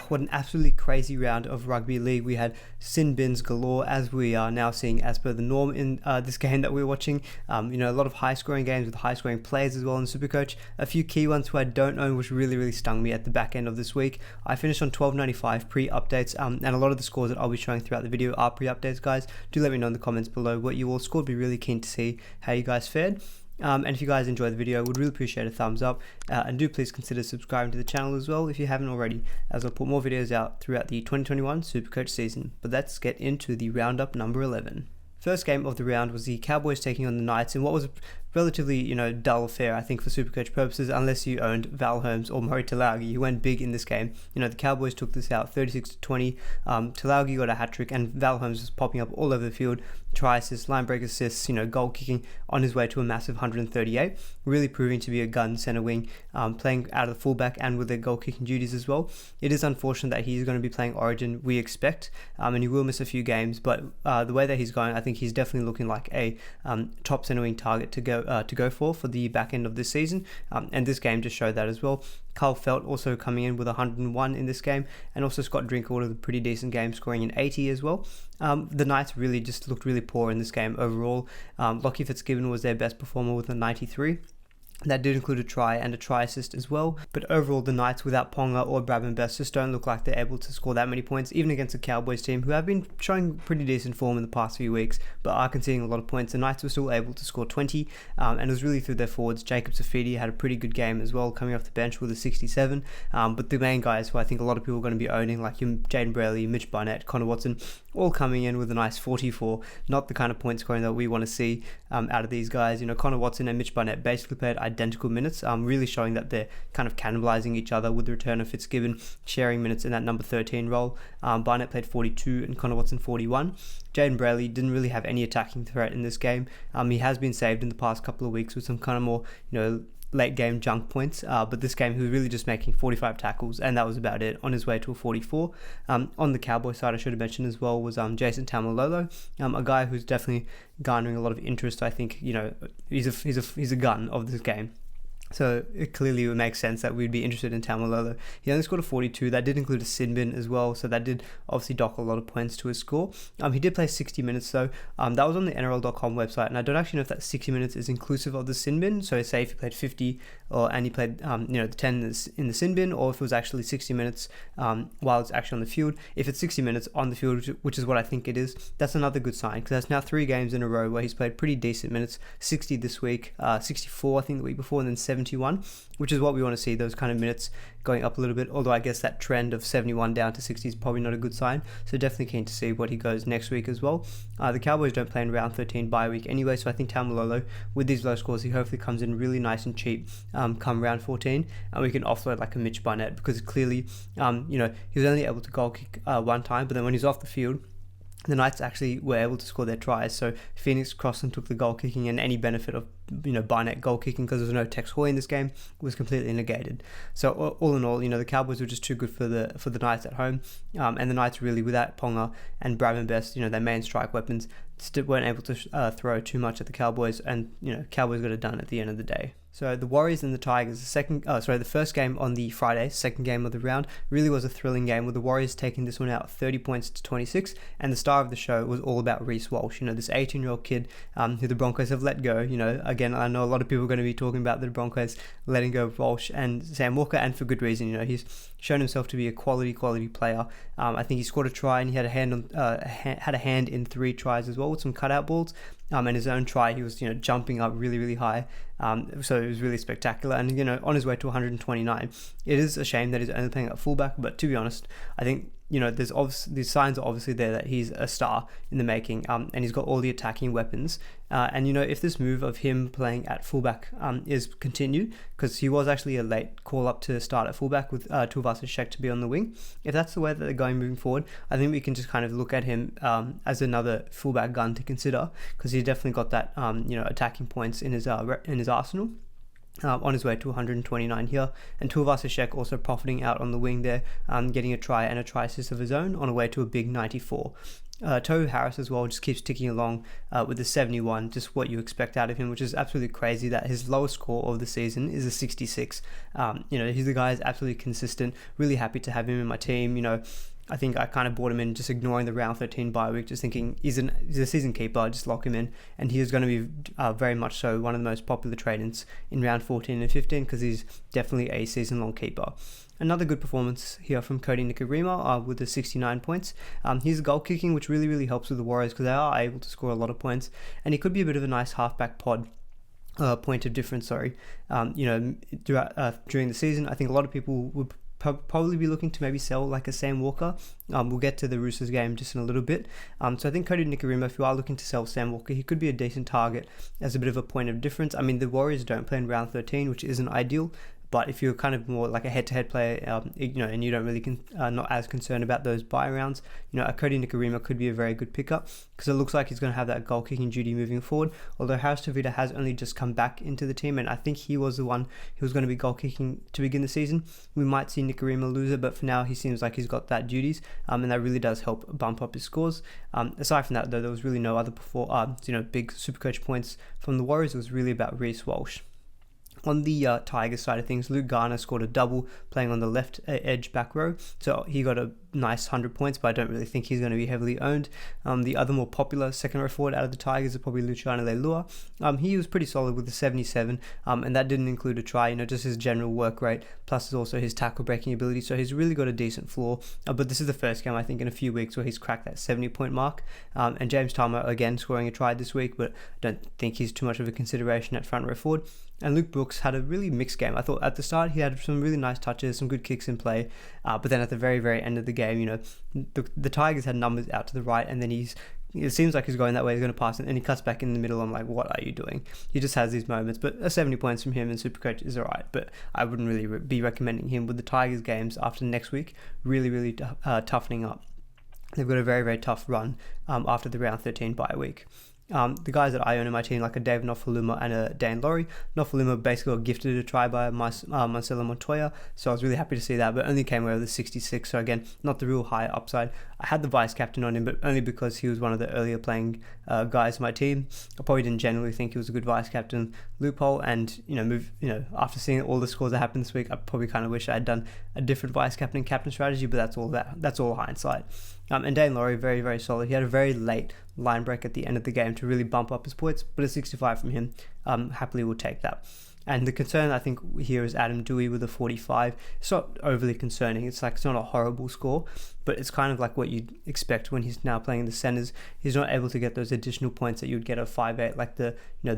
What an absolutely crazy round of rugby league. We had sin bins galore, as we are now seeing as per the norm in this game that we're watching. A lot of high scoring games with high scoring players as well in SuperCoach. A few key ones who I don't own, which really stung me at the back end of this week. I finished on 12.95 pre-updates, and a lot of the scores that I'll be showing throughout the video are pre-updates, guys. Do let me know in the comments below what you all scored. Be really keen to see how you guys fared. And if you guys enjoyed the video, I would really appreciate a thumbs up, and do please consider subscribing to the channel as well if you haven't already, as I'll put more videos out throughout the 2021 SuperCoach season. But let's get into the roundup number 11. First game of the round was the Cowboys taking on the Knights in what was a relatively, dull affair, I think, for SuperCoach purposes, unless you owned Val Holmes or Murray Talaugi, who went big in this game. The Cowboys took this out 36-20. Talaugi got a hat-trick, and Val Holmes was popping up all over the field. Try assists, line break assists, goal kicking on his way to a massive 138. Really proving to be a gun centre wing, playing out of the fullback and with their goal kicking duties as well. It is unfortunate that he's going to be playing Origin, we expect, and he will miss a few games, but the way that he's going, I think he's definitely looking like a top centre wing target to go for the back end of this season, and this game just showed that as well. Carl Felt also coming in with 101 in this game, and also Scott Drinkwater with a pretty decent game, scoring an 80 as well. The Knights really just looked really poor in this game overall. Lockie Fitzgibbon was their best performer with a 93. That did include a try and a try assist as well. But overall, the Knights without Ponga or Bradman Best just don't look like they're able to score that many points, even against the Cowboys team, who have been showing pretty decent form in the past few weeks, but are conceding a lot of points. The Knights were still able to score 20, and it was really through their forwards. Jacob Safidi had a pretty good game as well, coming off the bench with a 67. But the main guys who I think a lot of people are going to be owning, like Jaden Braley, Mitch Barnett, Connor Watson, all coming in with a nice 44. Not the kind of point scoring that we want to see out of these guys. Connor Watson and Mitch Barnett basically played identical minutes, really showing that they're kind of cannibalizing each other with the return of Fitzgibbon, sharing minutes in that number 13 role. Barnett played 42 and Connor Watson 41. Jaden Braley didn't really have any attacking threat in this game. He has been saved in the past couple of weeks with some kind of more, late game junk points, but this game he was really just making 45 tackles, and that was about it, on his way to a 44. On the Cowboy side, I should have mentioned as well, was Jason Taumalolo, a guy who's definitely garnering a lot of interest. I think he's a gun of this game. So it clearly would make sense that we'd be interested in Taumalolo. He only scored a 42. That did include a sin bin as well, so that did obviously dock a lot of points to his score. He did play 60 minutes though. That was on the NRL.com website, and I don't actually know if that 60 minutes is inclusive of the sin bin. So say if he played 50, and he played the 10 in the sin bin, or if it was actually 60 minutes while it's actually on the field. If it's 60 minutes on the field, which is what I think it is, that's another good sign, because that's now 3 games in a row where he's played pretty decent minutes. 60 this week, 64 I think the week before, and then 71, which is what we want to see, those kind of minutes going up a little bit, although I guess that trend of 71 down to 60 is probably not a good sign, so definitely keen to see what he goes next week as well. The Cowboys don't play in round 13 bye week anyway, so I think Taumalolo, with these low scores, he hopefully comes in really nice and cheap come round 14, and we can offload like a Mitch Barnett, because clearly he was only able to goal kick one time, but then when he's off the field, the Knights actually were able to score their tries. So Phoenix Crossan took the goal kicking, and any benefit of Barnett goal kicking, because there was no Tex Hoy in this game, was completely negated. So all in all, the Cowboys were just too good for the Knights at home, and the Knights really, without Ponga and Bradman Best, their main strike weapons, still weren't able to throw too much at the Cowboys, and Cowboys got it done at the end of the day. So the Warriors and the Tigers, the first game on the Friday, second game of the round, really was a thrilling game, with the Warriors taking this one out 30 points to 26, and the star of the show was all about Reece Walsh, this 18-year-old kid who the Broncos have let go. Again, I know a lot of people are going to be talking about the Broncos letting go of Walsh and Sam Walker, and for good reason. He's shown himself to be a quality player. I think he scored a try, and he had a hand in 3 tries as well, with some cutout balls. And his own try, he was jumping up really high, so it was really spectacular, and on his way to 129. It is a shame that he's only playing at fullback, but to be honest, I think these signs are obviously there that he's a star in the making, and he's got all the attacking weapons, and if this move of him playing at fullback is continued, because he was actually a late call up to start at fullback with Tuivasa Sheck to be on the wing. If that's the way that they're going moving forward, I think we can just kind of look at him as another fullback gun to consider, because he's definitely got that attacking points in his arsenal. on his way to 129 here, and Tuivasa-Sheck also profiting out on the wing there, getting a try and a try assist of his own on a way to a big 94. Tohu Harris as well just keeps ticking along with the 71, just what you expect out of him, which is absolutely crazy that his lowest score of the season is a 66. He's the guy is absolutely consistent. Really happy to have him in my team. I think I kind of bought him in just ignoring the round 13 bye week, just thinking he's a season keeper, just lock him in, and he is going to be very much so one of the most popular trade-ins in round 14 and 15 because he's definitely a season-long keeper. Another good performance here from Cody Nikorima with the 69 points. His goal kicking, which really, really helps with the Warriors because they are able to score a lot of points, and he could be a bit of a nice halfback point of difference, during the season. I think a lot of people would probably be looking to maybe sell like a Sam Walker. We'll get to the Roosters game just in a little bit. So I think Cody Nikorima, if you are looking to sell Sam Walker, he could be a decent target as a bit of a point of difference. I mean, the Warriors don't play in round 13, which isn't ideal. But if you're kind of more like a head-to-head player, and you don't really not as concerned about those bye rounds, a Cody Nikorima could be a very good pickup because it looks like he's going to have that goal-kicking duty moving forward. Although Harris Tavita has only just come back into the team, and I think he was the one who was going to be goal-kicking to begin the season. We might see Nikorima lose it, but for now he seems like he's got that duties, and that really does help bump up his scores. Aside from that, though, there was really no other big Supercoach points from the Warriors. It was really about Reece Walsh. On the Tigers side of things, Luke Garner scored a double playing on the left edge back row. So he got a nice 100 points, but I don't really think he's going to be heavily owned. The other more popular second row forward out of the Tigers is probably Luciano Leilua. He was pretty solid with the 77, and that didn't include a try, just his general work rate, plus also his tackle breaking ability. So he's really got a decent floor. But this is the first game, I think, in a few weeks where he's cracked that 70-point mark. And James Talma, again, scoring a try this week, but I don't think he's too much of a consideration at front row forward. And Luke Brooks had a really mixed game. I thought at the start he had some really nice touches, some good kicks in play, but then at the very, very end of the game, the Tigers had numbers out to the right, and then it seems like he's going that way, he's going to pass it, and he cuts back in the middle. I'm like, what are you doing? He just has these moments, but 70 points from him in Supercoach is alright, but I wouldn't really be recommending him with the Tigers games after next week, really, really toughening up. They've got a very, very tough run after the round 13 bye week. The guys that I own in my team, like a David Nofaluma and a Dane Laurie. Nofaluma basically got gifted a try by Marcelo Montoya, so I was really happy to see that, but only came away with a 66, so again, not the real high upside. I had the vice captain on him, but only because he was one of the earlier playing guys in my team. I probably didn't generally think he was a good vice captain. Loophole, and after seeing all the scores that happened this week, I probably kind of wish I had done a different vice captain strategy, but that's all hindsight. And Dane Laurie, very, very solid. He had a very late line break at the end of the game to really bump up his points, but a 65 from him, happily will take that. And the concern, I think, here is Adam Dewey with a 45. It's not overly concerning. It's not a horrible score, but it's kind of like what you'd expect when he's now playing the centers. He's not able to get those additional points that you'd get at 5'8", like the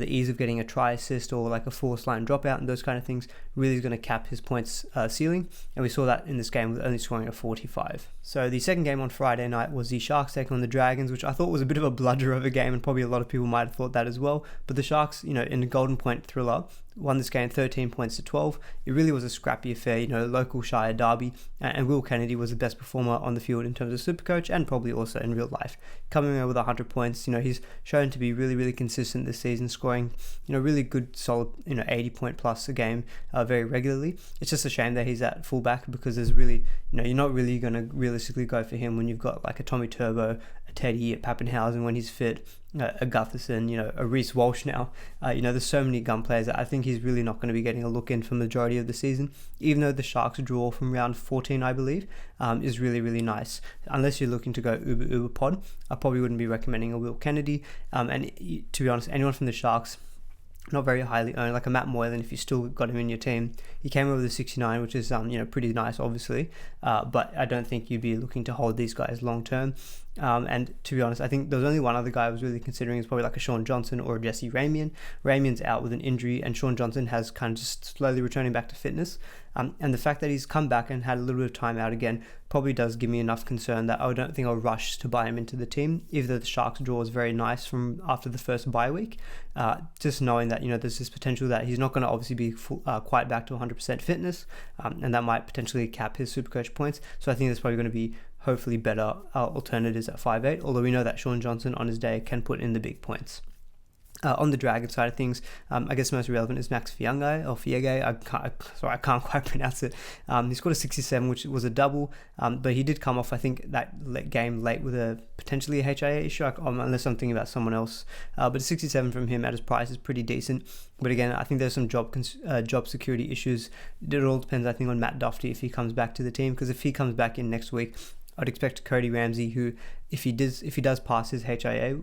ease of getting a try assist or like a forced line dropout and those kind of things. Really is going to cap his points ceiling, and we saw that in this game with only scoring a 45. So the second game on Friday night was the Sharks taking on the Dragons, which I thought was a bit of a bludger of a game, and probably a lot of people might have thought that as well. But the Sharks, in the Golden Point thriller, won this game 13 points to 12. It really was a scrappy affair, local Shire derby, and Will Kennedy was the best performer on the field in terms of Supercoach and probably also in real life. Coming away with 100 points, he's shown to be really, really consistent this season, scoring, really good, solid, 80 point plus a game very regularly. It's just a shame that he's at fullback because there's really, you're not really going to realistically go for him when you've got like a Tommy Turbo, a Teddy, a Pappenhausen when he's fit, a Gutherson, a Reece Walsh now. There's so many gun players that I think he's really not going to be getting a look in for the majority of the season, even though the Sharks draw from round 14, I believe, is really, really nice. Unless you're looking to go uber pod, I probably wouldn't be recommending a Will Kennedy. And to be honest, anyone from the Sharks, not very highly owned, like a Matt Moylan, if you still got him in your team. He came over the 69, which is pretty nice, obviously, but I don't think you'd be looking to hold these guys long term. And to be honest, I think there was only one other guy I was really considering, is probably like a Sean Johnson or a Jesse Ramian. Ramian's out with an injury, and Sean Johnson has kind of just slowly returning back to fitness. And the fact that he's come back and had a little bit of time out again probably does give me enough concern that I don't think I'll rush to buy him into the team, even though the Sharks draw is very nice from after the first bye week. Just knowing that, there's this potential that he's not going to obviously be quite back to 100% fitness, and that might potentially cap his Supercoach points. So I think there's probably going to be hopefully better alternatives at 5'8", although we know that Sean Johnson on his day can put in the big points. On the Dragon side of things, I guess most relevant is Max Fiangai, or Fiege. I can't quite pronounce it. He scored a 67, which was a double, but he did come off, I think, that game late with a potentially a HIA issue, unless I'm thinking about someone else. But a 67 from him at his price is pretty decent. But again, I think there's some job security issues. It all depends, I think, on Matt Doherty if he comes back to the team, because if he comes back in next week, I'd expect Cody Ramsey, who, if he does pass his HIA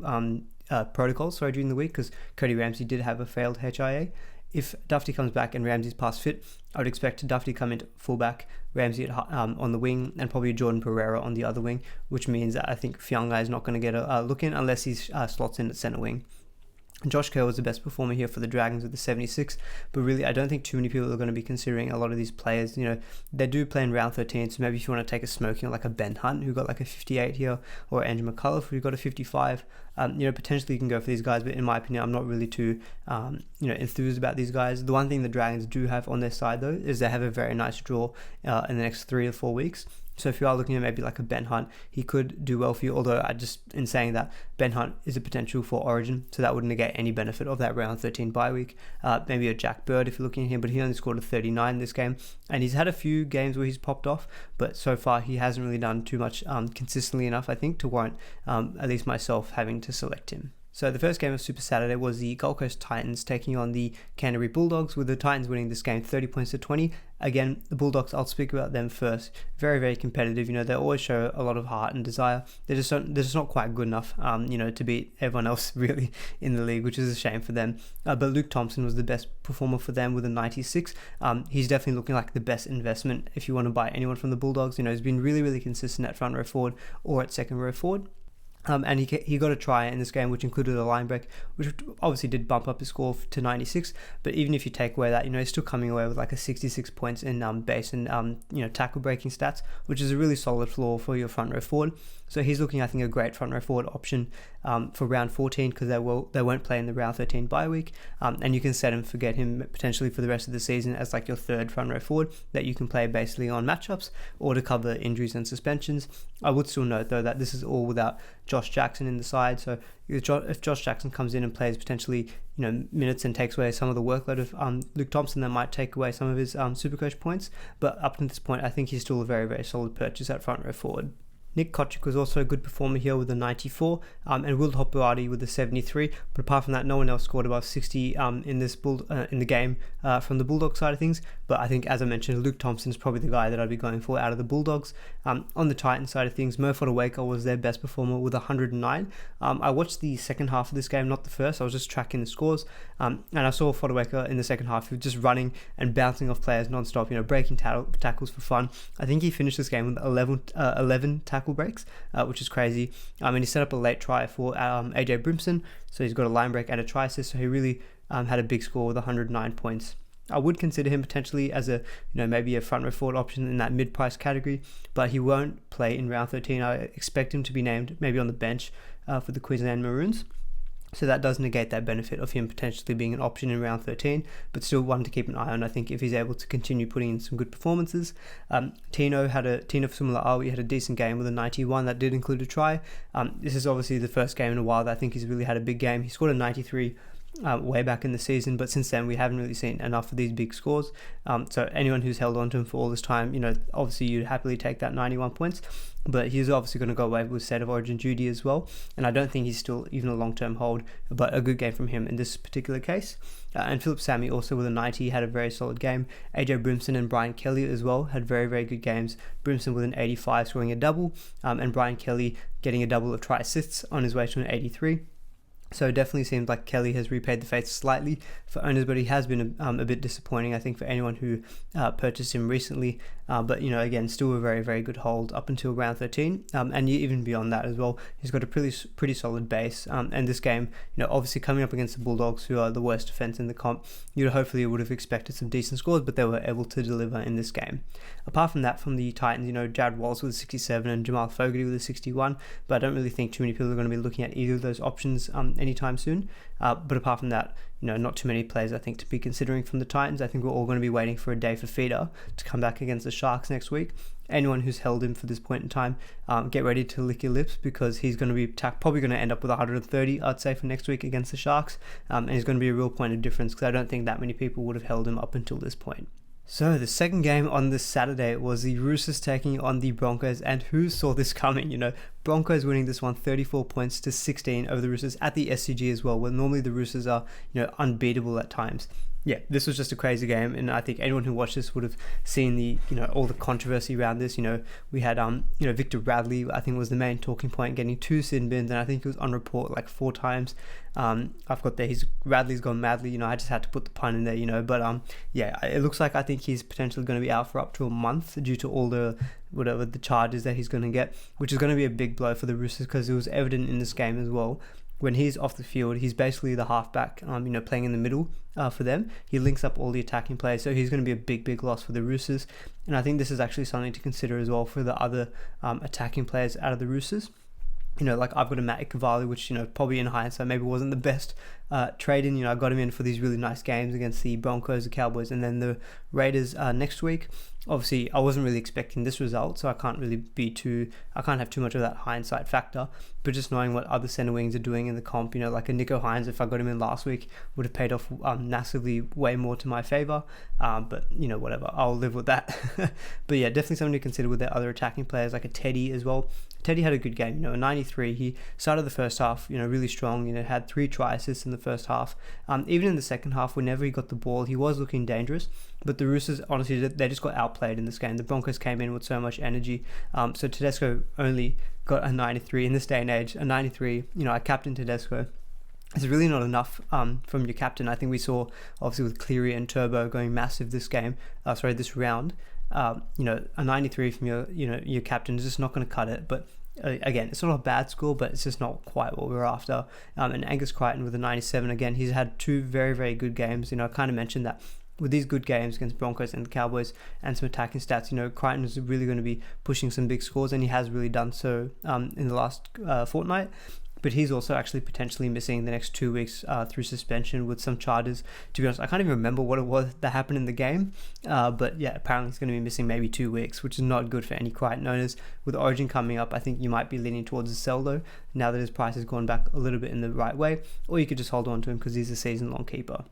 protocols during the week, because Cody Ramsey did have a failed HIA. If Duffy comes back and Ramsey's past fit, I would expect Duffy to come into fullback, Ramsey on the wing, and probably Jordan Pereira on the other wing, which means that I think Fiangai is not going to get a look in unless he slots in at centre wing. Josh Kerr was the best performer here for the Dragons with the 76, but really I don't think too many people are going to be considering a lot of these players. They do play in round 13, so maybe if you want to take a smoking like a Ben Hunt, who got like a 58 here, or Andrew McCullough, who got a 55, potentially you can go for these guys, but in my opinion, I'm not really too, enthused about these guys. The one thing the Dragons do have on their side, though, is they have a very nice draw in the next 3 or 4 weeks. So if you are looking at maybe like a Ben Hunt, he could do well for you, although in saying that, Ben Hunt is a potential for Origin, so that would negate any benefit of that round 13 bye week. Maybe a Jack Bird if you're looking at him, but he only scored a 39 this game, and he's had a few games where he's popped off, but so far he hasn't really done too much consistently enough, I think, to warrant at least myself having to select him. So the first game of Super Saturday was the Gold Coast Titans taking on the Canterbury Bulldogs, with the Titans winning this game 30 points to 20. Again, the Bulldogs, I'll speak about them first. Very, very competitive. They always show a lot of heart and desire. They're just not quite good enough, to beat everyone else really in the league, which is a shame for them. But Luke Thompson was the best performer for them with a 96. He's definitely looking like the best investment if you want to buy anyone from the Bulldogs. He's been really, really consistent at front row forward or at second row forward. And he got a try in this game, which included a line break, which obviously did bump up his score to 96. But even if you take away that, he's still coming away with like a 66 points in base and tackle breaking stats, which is a really solid floor for your front row forward. So he's looking, I think, a great front row forward option for round 14, because they won't play in the round 13 bye week, and you can set and forget him potentially for the rest of the season as like your third front row forward that you can play basically on matchups or to cover injuries and suspensions. I would still note though that this is all without Josh Jackson in the side, so if Josh Jackson comes in and plays potentially minutes and takes away some of the workload of Luke Thompson, that might take away some of his SuperCoach points, but up to this point I think he's still a very, very solid purchase at front row forward. Nick Kotrick was also a good performer here with a 94, and Will Hopoate with a 73. But apart from that, no one else scored above 60 in the game from the Bulldogs side of things. But I think, as I mentioned, Luke Thompson is probably the guy that I'd be going for out of the Bulldogs. On the Titans side of things, Mo Fotuaika was their best performer with 109. I watched the second half of this game, not the first. I was just tracking the scores, and I saw Fotuaika in the second half. He was just running and bouncing off players non-stop, breaking tackles for fun. I think he finished this game with 11 tackle breaks, which is crazy. And he set up a late try for AJ Brimson, so he's got a line break and a try assist, so he really had a big score with 109 points. I would consider him potentially as a maybe a front row forward option in that mid-price category, but he won't play in round 13. I expect him to be named maybe on the bench for the Queensland Maroons. So that does negate that benefit of him potentially being an option in round 13, but still one to keep an eye on, I think, if he's able to continue putting in some good performances. Tino Fusumala-Awi had a decent game with a 91 that did include a try. This is obviously the first game in a while that I think he's really had a big game. He scored a 93 way back in the season, but since then we haven't really seen enough of these big scores. So anyone who's held on to him for all this time, obviously you'd happily take that 91 points, but he's obviously going to go away with State of Origin duty as well, and I don't think he's still even a long-term hold, but a good game from him in this particular case. And Philip Sammy also with a 90 had a very solid game. AJ Brimson and Brian Kelly as well had very, very good games. Brimson with an 85 scoring a double, and Brian Kelly getting a double of try assists on his way to an 83. So it definitely seems like Kelly has repaid the faith slightly for owners, but he has been a bit disappointing, I think, for anyone who purchased him recently. But, again, still a very, very good hold up until round 13. And even beyond that as well, he's got a pretty solid base. And this game, obviously coming up against the Bulldogs, who are the worst defense in the comp, you would have expected some decent scores, but they were able to deliver in this game. Apart from that, from the Titans, Jared Wallace with a 67 and Jamal Fogarty with a 61, but I don't really think too many people are going to be looking at either of those options anytime soon. But apart from that, not too many players I think to be considering from the Titans. I think we're all going to be waiting for a day for Feeder to come back against the Sharks next week. Anyone who's held him for this point in time, get ready to lick your lips, because he's going to be probably going to end up with 130, I'd say, for next week against the Sharks, and he's going to be a real point of difference, because I don't think that many people would have held him up until this point. So the second game on this Saturday was the Roosters taking on the Broncos, and who saw this coming? Broncos winning this one 34 points to 16 over the Roosters at the SCG as well, where normally the Roosters are unbeatable at times. Yeah, this was just a crazy game, and I think anyone who watched this would have seen the all the controversy around this. We had Victor Radley, I think, was the main talking point, getting 2 sin bins, and I think he was on report like 4 times. I've got there, Radley's gone madly. I just had to put the pun in there, but yeah, it looks like I think he's potentially going to be out for up to a month due to all the charges that he's going to get, which is going to be a big blow for the Roosters, because it was evident in this game as well. When he's off the field, he's basically the halfback, playing in the middle for them. He links up all the attacking players, so he's going to be a big loss for the Roosters. And I think this is actually something to consider as well for the other attacking players out of the Roosters. Like I've got a Matt Cavalli, which, probably in hindsight maybe wasn't the best trade in. I got him in for these really nice games against the Broncos, the Cowboys, and then the Raiders next week. Obviously, I wasn't really expecting this result, so I can't have too much of that hindsight factor. But just knowing what other centre wings are doing in the comp, like a Nico Hines, if I got him in last week, would have paid off massively way more to my favour. But, whatever, I'll live with that. But yeah, definitely something to consider with their other attacking players, like a Teddy as well. Teddy had a good game, a 93. He started the first half, really strong, had 3 try assists in the first half. Even in the second half, whenever he got the ball, he was looking dangerous. But the Roosters, honestly, they just got outplayed in this game. The Broncos came in with so much energy. So Tedesco only got a 93 in this day and age. A 93, I captained Tedesco. It's really not enough from your captain. I think we saw, obviously, with Cleary and Turbo going massive this round. A 93 from your captain is just not going to cut it. But again, it's not a bad score, but it's just not quite what we're after. And Angus Crichton with a 97 again. He's had 2 very, very good games. I kind of mentioned that with these good games against Broncos and the Cowboys and some attacking stats, Crichton is really going to be pushing some big scores, and he has really done so in the last fortnight. But he's also actually potentially missing the next 2 weeks through suspension with some charges. To be honest, I can't even remember what it was that happened in the game. But yeah, apparently he's going to be missing maybe 2 weeks, which is not good for any Crichton owners. With Origin coming up, I think you might be leaning towards a sell though, now that his price has gone back a little bit in the right way. Or you could just hold on to him because he's a season-long keeper.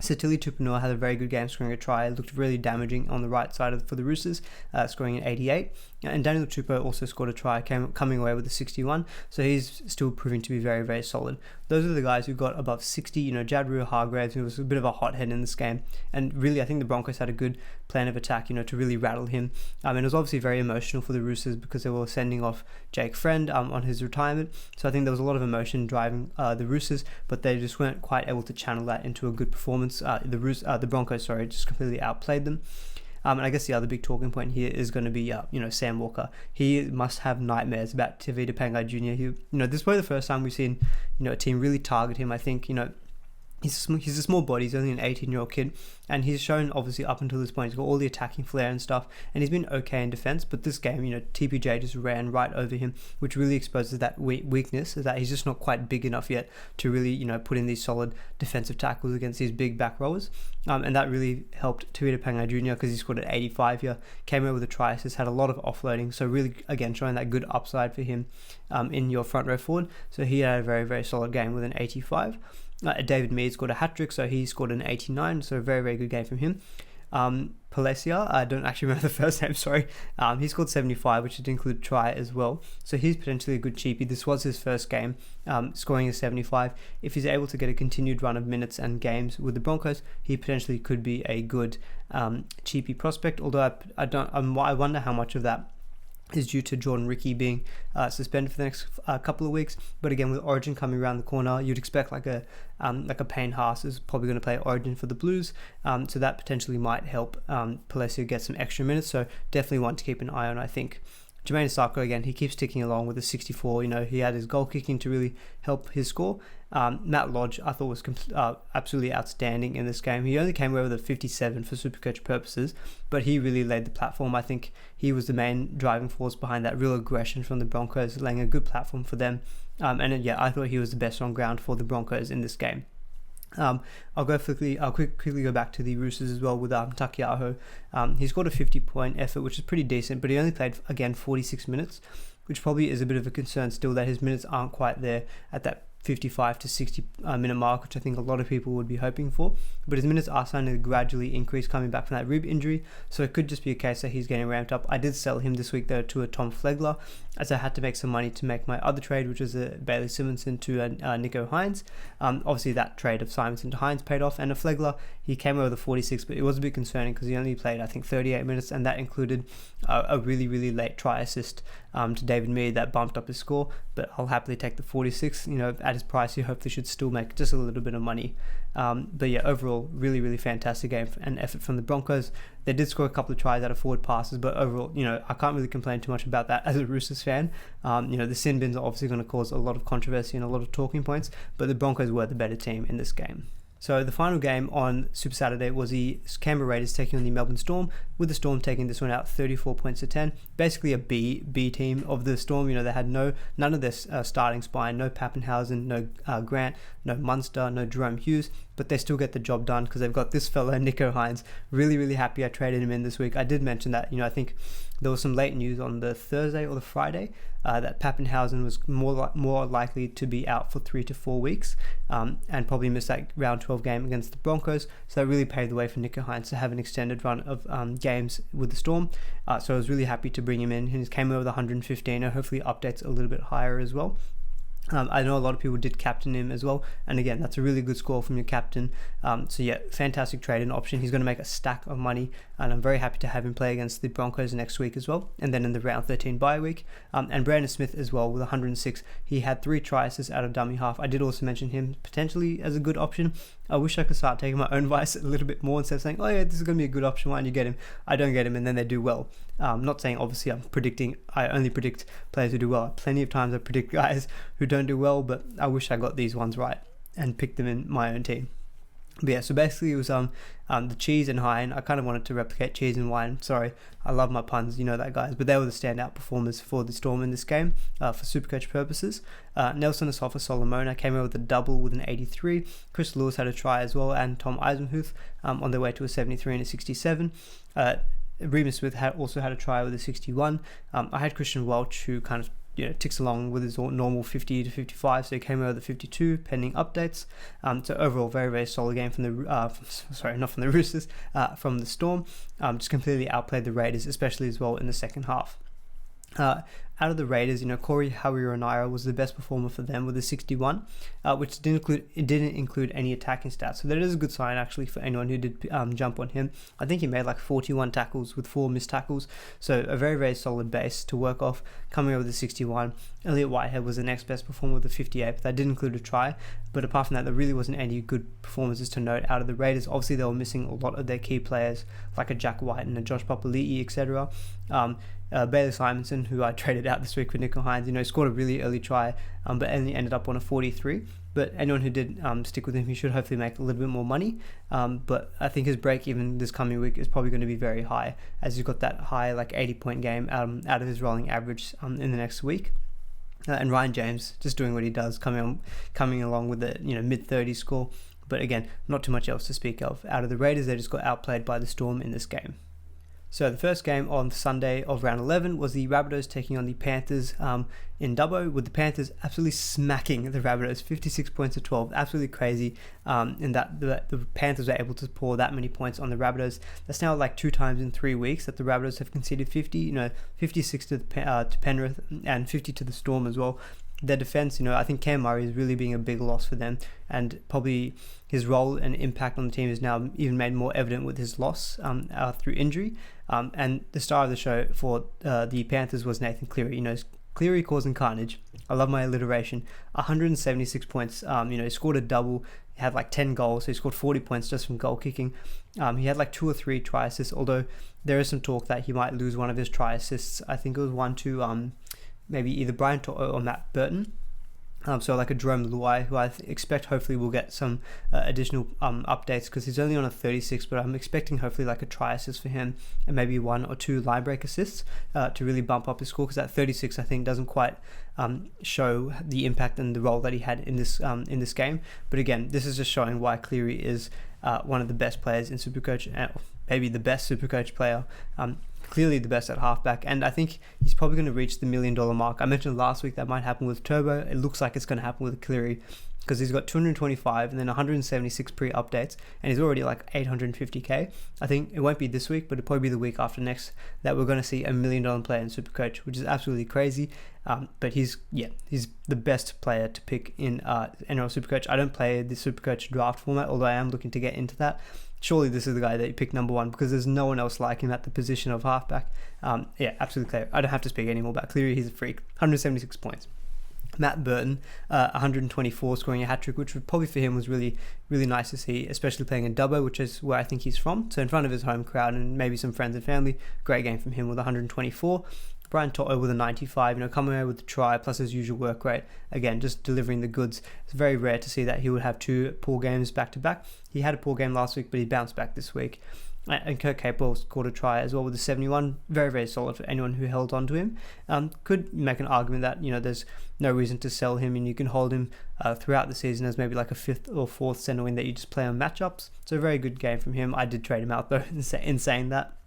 Satili Tupanua had a very good game, scoring a try. It looked really damaging on the right side for the Roosters, scoring an 88. And Daniel Tupou also scored a try, coming away with a 61. So he's still proving to be very, very solid. Those are the guys who got above 60. Jad Rua-Hargraves, who was a bit of a hothead in this game. And really, I think the Broncos had a good plan of attack, to really rattle him. And it was obviously very emotional for the Roosters because they were sending off Jake Friend on his retirement. So I think there was a lot of emotion driving the Roosters, but they just weren't quite able to channel that into a good performance. The Broncos, just completely outplayed them. And I guess the other big talking point here is going to be, Sam Walker. He must have nightmares about Tevita Pangai Jr. This is probably the first time we've seen, a team really target him. I think, he's a small body. He's only an 18-year-old kid, and he's shown, obviously, up until this point, he's got all the attacking flair and stuff, and he's been okay in defense. But this game, TPJ just ran right over him, which really exposes that weakness, is that he's just not quite big enough yet to really, put in these solid defensive tackles against these big back rowers. And that really helped Tevita Pangai Jr. because he scored at 85 here, came over with a try assist, had a lot of offloading. So really, again, showing that good upside for him in your front row forward. So he had a very, very solid game with an 85. David Mead scored a hat-trick, so he scored an 89, so a very, very good game from him. Palesia, I don't actually remember the first name, sorry. He scored 75, which did include a try as well, so he's potentially a good cheapie. This was his first game, scoring a 75. If he's able to get a continued run of minutes and games with the Broncos, he potentially could be a good cheapie prospect, although I wonder how much of that is due to Jordan Ricky being suspended for the next couple of weeks. But again, with Origin coming around the corner, you'd expect like a Payne Haas is probably going to play Origin for the Blues, so that potentially might help Palesia get some extra minutes. So definitely want to keep an eye on, I think. Jermaine Asako, again, he keeps ticking along with a 64. He had his goal kicking to really help his score. Matt Lodge, I thought, was absolutely outstanding in this game. He only came away with a 57 for SuperCoach purposes, but he really laid the platform. I think he was the main driving force behind that real aggression from the Broncos, laying a good platform for them. I thought he was the best on ground for the Broncos in this game. I'll quickly go back to the Roosters as well with Takiaho. He scored a 50-point effort, which is pretty decent, but he only played, again, 46 minutes, which probably is a bit of a concern still that his minutes aren't quite there at that 55 to 60 minute mark, which I think a lot of people would be hoping for. But his minutes are starting to gradually increase coming back from that rib injury, so it could just be a case that he's getting ramped up. I did sell him this week though to a Tom Flegler, as I had to make some money to make my other trade, which was a Bailey Simonson to Nico Hines. Obviously that trade of Simonson to Hines paid off, and a Flegler, he came over the 46, but it was a bit concerning because he only played, I think, 38 minutes, and that included a really, really late try assist to David Mead that bumped up his score. But I'll happily take the 46. At his price, he hopefully should still make just a little bit of money. But yeah, overall, really, really fantastic game and effort from the Broncos. They did score a couple of tries out of forward passes, but overall, I can't really complain too much about that as a Roosters fan. The sin bins are obviously going to cause a lot of controversy and a lot of talking points, but the Broncos were the better team in this game. So the final game on Super Saturday was the Canberra Raiders taking on the Melbourne Storm, with the Storm taking this one out 34 points to 10. Basically a B team of the Storm. They had none of their starting spine, no Pappenhausen, no Grant, no Munster, no Jerome Hughes, but they still get the job done because they've got this fellow, Nico Hines. Really, really happy I traded him in this week. I did mention that, I think there was some late news on the Thursday or the Friday that Pappenhausen was more likely to be out for 3 to 4 weeks and probably miss that round 12 game against the Broncos. So that really paved the way for Nico Hines to have an extended run of games with the Storm. So I was really happy to bring him in. He came over with 115, and hopefully updates a little bit higher as well. I know a lot of people did captain him as well, and again, that's a really good score from your captain. So yeah, fantastic trade and option. He's going to make a stack of money, and I'm very happy to have him play against the Broncos next week as well, and then in the round 13 bye week. And Brandon Smith as well with 106. He had 3 try assists out of dummy half. I did also mention him potentially as a good option. I wish I could start taking my own advice a little bit more instead of saying, oh yeah, this is going to be a good option, why don't you get him? I don't get him, and then they do well. Not saying obviously I only predict players who do well. Plenty of times I predict guys who don't do well, but I wish I got these ones right and picked them in my own team. But yeah, so basically it was the Cheese and Hine. I kind of wanted to replicate Cheese and Wine. Sorry, I love my puns, you know that, guys. But they were the standout performers for the Storm in this game for SuperCoach purposes. Nelson Asafa Solomona came over with a double with an 83. Chris Lewis had a try as well, and Tom Eisenhuth on their way to a 73 and a 67. Remus Smith also had a try with a 61. I had Christian Welch, who kind of ticks along with his normal 50 to 55, so he came over the 52 pending updates. So overall, very, very solid game from the not from the Roosters, from the Storm. Just completely outplayed the Raiders, especially as well in the second half. Out of the Raiders, Corey Hawironira was the best performer for them with a 61, which didn't include any attacking stats. So that is a good sign actually for anyone who did jump on him. I think he made like 41 tackles with 4 missed tackles, so a very, very solid base to work off. Coming over the 61, Elliot Whitehead was the next best performer with a 58, but that did include a try. But apart from that, there really wasn't any good performances to note out of the Raiders. Obviously, they were missing a lot of their key players, like a Jack White and a Josh Papali'i, etc. Bailey Simonson, who I traded out this week with Nico Hines, scored a really early try, but only ended up on a 43. But anyone who did stick with him, he should hopefully make a little bit more money. But I think his break even this coming week is probably going to be very high, as he's got that high 80-point game out of his rolling average in the next week. And Ryan James just doing what he does, coming along with the mid-30s score. But again, not too much else to speak of. Out of the Raiders, they just got outplayed by the Storm in this game. So the first game on Sunday of round 11 was the Rabbitohs taking on the Panthers in Dubbo, with the Panthers absolutely smacking the Rabbitohs 56 points to 12. Absolutely crazy in that the Panthers were able to pour that many points on the Rabbitohs. That's now 2 times in 3 weeks that the Rabbitohs have conceded 50, 56 to Penrith and 50 to the Storm as well. Their defense, I think Cam Murray is really being a big loss for them, and probably his role and impact on the team is now even made more evident with his loss through injury. And the star of the show for the Panthers was Nathan Cleary. Cleary causing carnage. I love my alliteration. 176 points. He scored a double. He had 10 goals, so he scored 40 points just from goal kicking. He had 2 or 3 try assists, although there is some talk that he might lose one of his try assists. I think it was one to maybe either Brian or Matt Burton. So like a Jerome Luai, who I expect hopefully will get some additional updates, because he's only on a 36, but I'm expecting hopefully like a try assist for him and maybe 1 or 2 line break assists to really bump up his score, because that 36 I think doesn't quite show the impact and the role that he had in this game. But again, this is just showing why Cleary is one of the best players in SuperCoach, maybe the best SuperCoach player. Clearly the best at halfback, and I think he's probably going to reach the $1 million mark. I mentioned last week that might happen with Turbo. It looks like it's going to happen with Cleary, because he's got 225 and then 176 pre-updates, and he's already like 850k. I think it won't be this week, but it'll probably be the week after next that we're going to see $1 million player in SuperCoach, which is absolutely crazy. But he's the best player to pick in NRL SuperCoach. I don't play the SuperCoach draft format, although I am looking to get into that. Surely this is the guy that you pick number 1, because there's no one else like him at the position of halfback. Absolutely clear. I don't have to speak anymore about Cleary. He's a freak. 176 points. Matt Burton, 124, scoring a hat-trick, which probably for him was really, really nice to see, especially playing in Dubbo, which is where I think he's from. So in front of his home crowd and maybe some friends and family. Great game from him with 124. Brian Toto with a 95, coming away with the try plus his usual work rate. Again, just delivering the goods. It's very rare to see that he would have 2 poor games back to back. He had a poor game last week, but he bounced back this week. And Kurt Capewell scored a try as well with a 71. Very, very solid for anyone who held on to him. Could make an argument that, there's no reason to sell him, and you can hold him throughout the season as maybe like a 5th or 4th centre wing that you just play on matchups. So a very good game from him. I did trade him out though in saying that.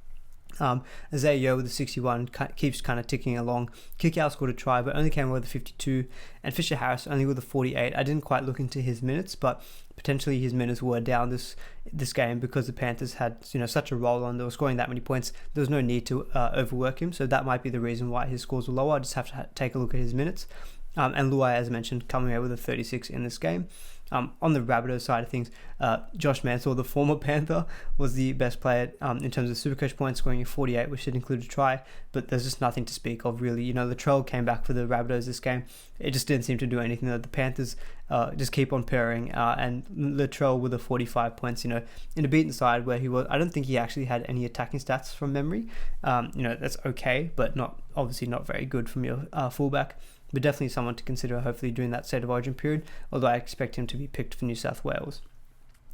Isaiah Yeo with the 61 keeps kind of ticking along. Kickout scored a try, but only came away with a 52, and Fisher Harris only with a 48. I didn't quite look into his minutes, but potentially his minutes were down this game because the Panthers had such a roll on. They were scoring that many points. There was no need to overwork him, so that might be the reason why his scores were lower. I just have to take a look at his minutes. And Luai, as I mentioned, coming away with a 36 in this game. On the Rabbitohs side of things, Josh Mansell, the former Panther, was the best player in terms of SuperCoach points, scoring a 48, which did include a try, but there's just nothing to speak of really. Latrell came back for the Rabbitohs this game. It just didn't seem to do anything, though. The Panthers just keep on purring, and Latrell with a 45 points, in a beaten side where I don't think he actually had any attacking stats from memory. That's okay, but obviously not very good from your fullback. But definitely someone to consider hopefully during that State of Origin period, although I expect him to be picked for New South Wales.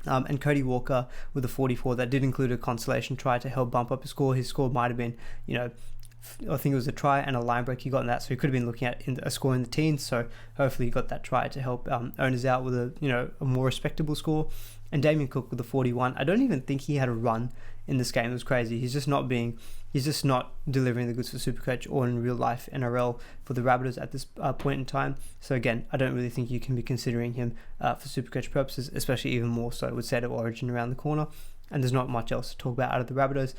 And Cody Walker with a 44, that did include a consolation try to help bump up his score. His score might have been, I think it was a try and a line break he got in that, so he could have been looking at a score in the teens. So hopefully he got that try to help owners out with a more respectable score. And Damien Cook with a 41. I don't even think he had a run in this game. It was crazy. He's just not delivering the goods for SuperCoach or in real life NRL for the Rabbitohs at this point in time. So again, I don't really think you can be considering him for SuperCoach purposes, especially even more so with State of Origin around the corner. And there's not much else to talk about out of the Rabbitohs.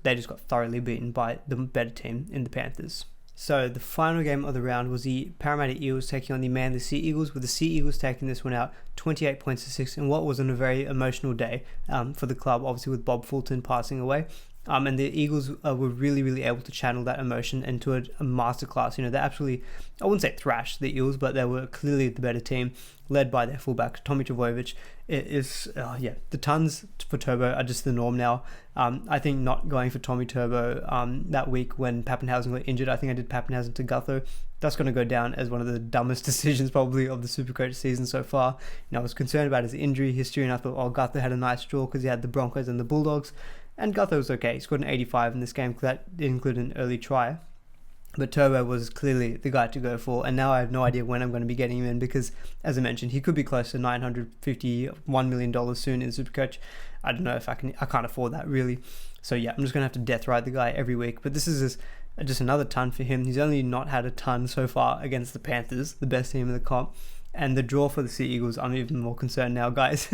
They just got thoroughly beaten by the better team in the Panthers. So the final game of the round was the Parramatta Eels taking on the Manly Sea Eagles, with the Sea Eagles taking this one out 28 points to 6 in what was a very emotional day for the club, obviously with Bob Fulton passing away. And the Eagles were really, really able to channel that emotion into a masterclass. They absolutely, I wouldn't say thrashed the Eels, but they were clearly the better team, led by their fullback, Tommy Trbojevic. The tons for Turbo are just the norm now. I think not going for Tommy Turbo that week when Pappenhausen got injured, I think I did Pappenhausen to Gutho. That's going to go down as one of the dumbest decisions probably of the SuperCoach season so far. I was concerned about his injury history, and I thought, Gutho had a nice draw because he had the Broncos and the Bulldogs. And Gutho was okay. He scored an 85 in this game because that did include an early try. But Turbo was clearly the guy to go for. And now I have no idea when I'm going to be getting him in because, as I mentioned, he could be close to $951 million soon in SuperCoach. I don't know if I can't afford that really. So yeah, I'm just going to have to death ride the guy every week. But this is just another ton for him. He's only not had a ton so far against the Panthers, the best team in the comp. And the draw for the Sea Eagles, I'm even more concerned now, guys.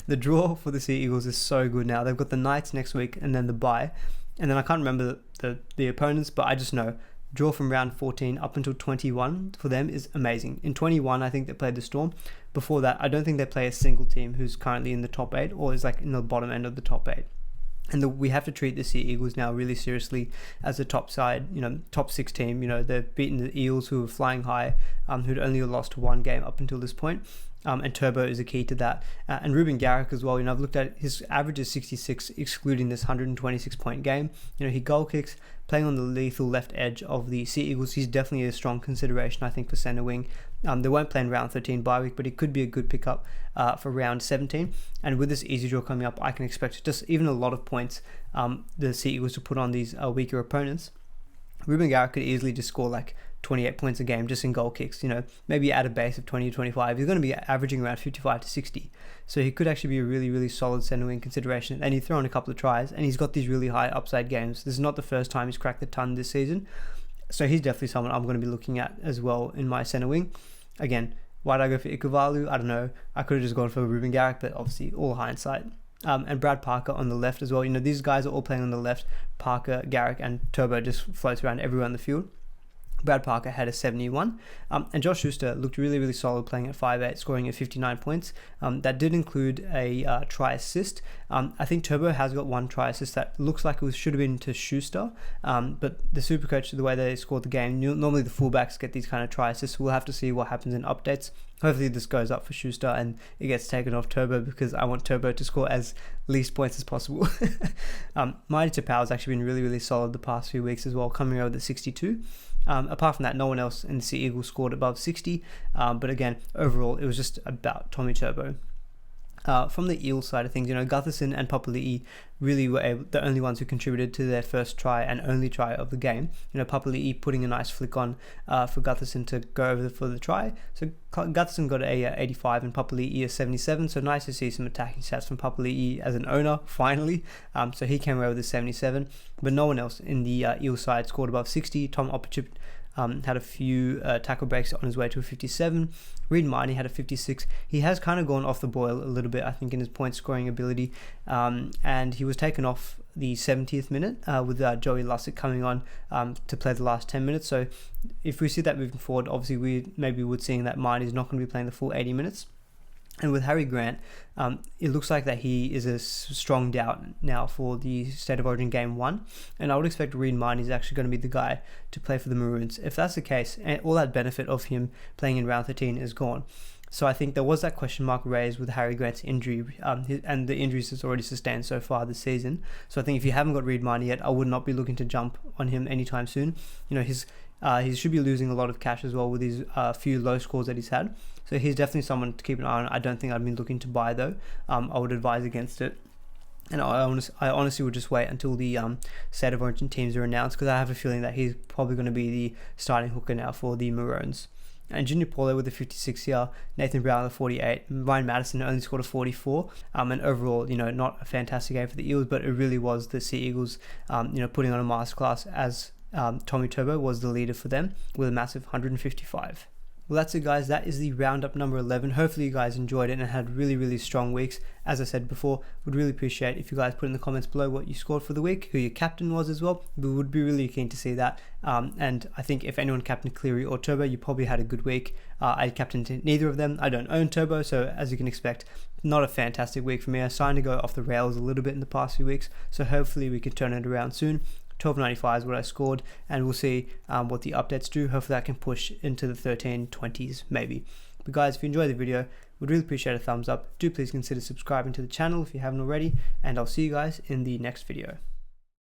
The draw for the Sea Eagles is so good now. They've got the Knights next week and then the bye. And then I can't remember the opponents, but I just know draw from round 14 up until 21 for them is amazing. In 21, I think they played the Storm. Before that, I don't think they play a single team who's currently in the top 8 or is like in the bottom end of the top 8. And we have to treat the Sea Eagles now really seriously as a top side, top 6 team. They've beaten the Eels, who were flying high, who'd only lost one game up until this point. And Turbo is a key to that. And Ruben Garrick as well. I've looked at his average is 66, excluding this 126-point game. He goal kicks, playing on the lethal left edge of the Sea Eagles. He's definitely a strong consideration, I think, for centre wing. They won't play in round 13 bye week, but it could be a good pickup for round 17. And with this easy draw coming up, I can expect just even a lot of points the Sea Eagles to put on these weaker opponents. Ruben Garrick could easily just score like 28 points a game just in goal kicks, maybe at a base of 20 to 25. He's going to be averaging around 55 to 60. So he could actually be a really, really solid centre wing consideration. And you throw in a couple of tries, and he's got these really high upside games. This is not the first time he's cracked the ton this season. So he's definitely someone I'm going to be looking at as well in my centre wing. Again, why did I go for Ikuvalu? I don't know. I could have just gone for Ruben Garrick, but obviously all hindsight. And Brad Parker on the left as well. These guys are all playing on the left. Parker, Garrick, and Turbo just floats around everywhere on the field. Brad Parker had a 71, and Josh Schuster looked really, really solid playing at 5'8", scoring at 59 points. That did include a try assist. I think Turbo has got one try assist that looks like it should have been to Schuster, but the SuperCoach, the way they scored the game, normally the fullbacks get these kind of try assists. We'll have to see what happens in updates. Hopefully this goes up for Schuster and it gets taken off Turbo, because I want Turbo to score as least points as possible. Mighty Tapau has actually been really, really solid the past few weeks as well, coming over the 62. Apart from that, no one else in the Sea Eagles scored above 60, but again, overall, it was just about Tommy Turbo. From the Eels side of things, Gutherson and Papali'i really were the only ones who contributed to their first try and only try of the game. Papali'i putting a nice flick on for Gutherson to go over for the try. So Gutherson got a 85 and Papali'i a 77. So nice to see some attacking stats from Papali'i as an owner, finally. So he came away with a 77, but no one else in the Eels side scored above 60. Tom Opperchip had a few tackle breaks on his way to a 57. Reid Marnie had a 56. He has kind of gone off the boil a little bit, I think, in his point scoring ability, and he was taken off the 70th minute with Joey Lussick coming on to play the last 10 minutes. So if we see that moving forward, obviously we maybe would seeing that Marnie's not going to be playing the full 80 minutes. And with Harry Grant, it looks like that he is a strong doubt now for the State of Origin Game 1. And I would expect Reid Marnie is actually going to be the guy to play for the Maroons. If that's the case, all that benefit of him playing in round 13 is gone. So I think there was that question mark raised with Harry Grant's injury, and the injuries he's already sustained so far this season. So I think if you haven't got Reid Marnie yet, I would not be looking to jump on him anytime soon. He should be losing a lot of cash as well with his few low scores that he's had. So he's definitely someone to keep an eye on. I don't think I'd be looking to buy though. I would advise against it. And I honestly would just wait until the State of Origin teams are announced, because I have a feeling that he's probably going to be the starting hooker now for the Maroons. And Junior Paulo with a 56 here, Nathan Brown with a 48, Ryan Madison only scored a 44, and overall, not a fantastic game for the Eels, but it really was the Sea Eagles, putting on a masterclass as Tommy Turbo was the leader for them with a massive 155. Well, that's it, guys. That is the roundup number 11. Hopefully you guys enjoyed it and had really, really strong weeks. As I said before, would really appreciate if you guys put in the comments below what you scored for the week, who your captain was as well. We would be really keen to see that. And I think if anyone captained Cleary or Turbo, you probably had a good week. I captained neither of them. I don't own Turbo, so as you can expect, not a fantastic week for me. I started to go off the rails a little bit in the past few weeks, so hopefully we can turn it around soon. 12.95 is what I scored, and we'll see what the updates do. Hopefully I can push into the 1320s maybe. But guys, if you enjoyed the video, would really appreciate a thumbs up. Do please consider subscribing to the channel if you haven't already, and I'll see you guys in the next video.